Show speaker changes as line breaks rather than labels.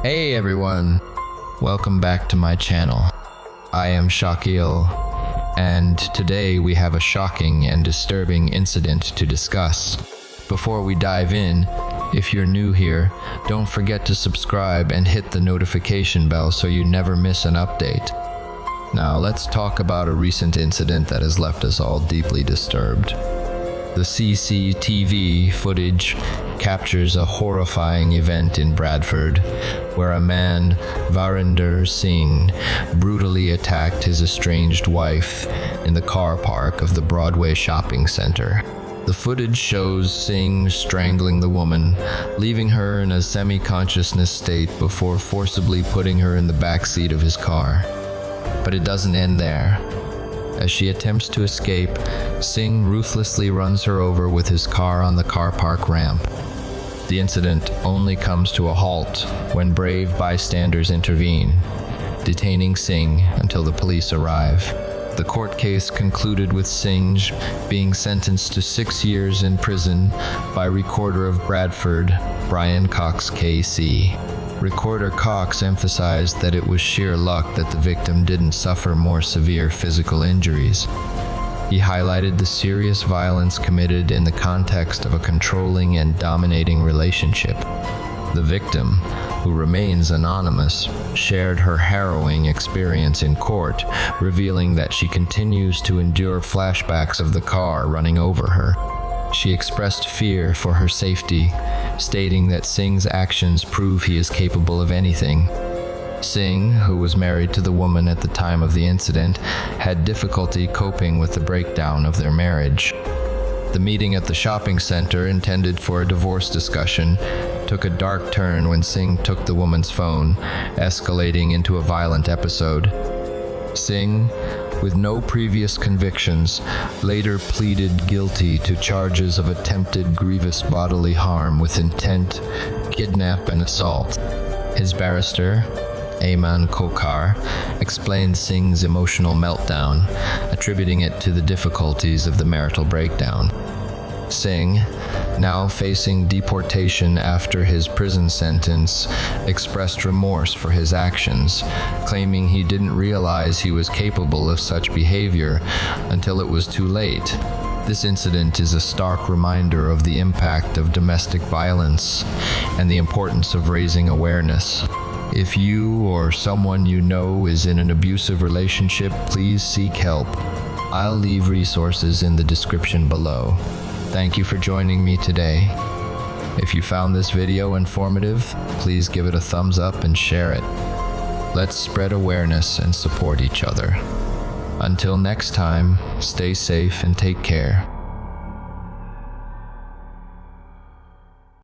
Hey everyone, welcome back to my channel. I am Shakil, and today we have a shocking and disturbing incident to discuss. Before we dive in, if you're new here, don't forget to subscribe and hit the notification bell so you never miss an update. Now let's talk about a recent incident that has left us all deeply disturbed. The CCTV footage captures a horrifying event in Bradford, where a man, Varinder Singh, brutally attacked his estranged wife in the car park of the Broadway shopping center. The footage shows Singh strangling the woman, leaving her in a semi-consciousness state before forcibly putting her in the back seat of his car. But it doesn't end there. As she attempts to escape, Singh ruthlessly runs her over with his car on the car park ramp. The incident only comes to a halt when brave bystanders intervene, detaining Singh until the police arrive. The court case concluded with Singh being sentenced to 6 years in prison by Recorder of Bradford, Brian Cox KC. Recorder Cox emphasized that it was sheer luck that the victim didn't suffer more severe physical injuries. He highlighted the serious violence committed in the context of a controlling and dominating relationship. The victim, who remains anonymous, shared her harrowing experience in court, revealing that she continues to endure flashbacks of the car running over her. She expressed fear for her safety, stating that Singh's actions prove he is capable of anything. Singh, who was married to the woman at the time of the incident, had difficulty coping with the breakdown of their marriage. The meeting at the shopping center, intended for a divorce discussion, took a dark turn when Singh took the woman's phone, escalating into a violent episode. Singh, with no previous convictions, later pleaded guilty to charges of attempted grievous bodily harm with intent, kidnap, and assault. His barrister, Ayman Kokar, explained Singh's emotional meltdown, attributing it to the difficulties of the marital breakdown. Singh, now facing deportation after his prison sentence, expressed remorse for his actions, claiming he didn't realize he was capable of such behavior until it was too late. This incident is a stark reminder of the impact of domestic violence and the importance of raising awareness. If you or someone you know is in an abusive relationship, please seek help. I'll leave resources in the description below. Thank you for joining me today. If you found this video informative, please give it a thumbs up and share it. Let's spread awareness and support each other. Until next time, stay safe and take care.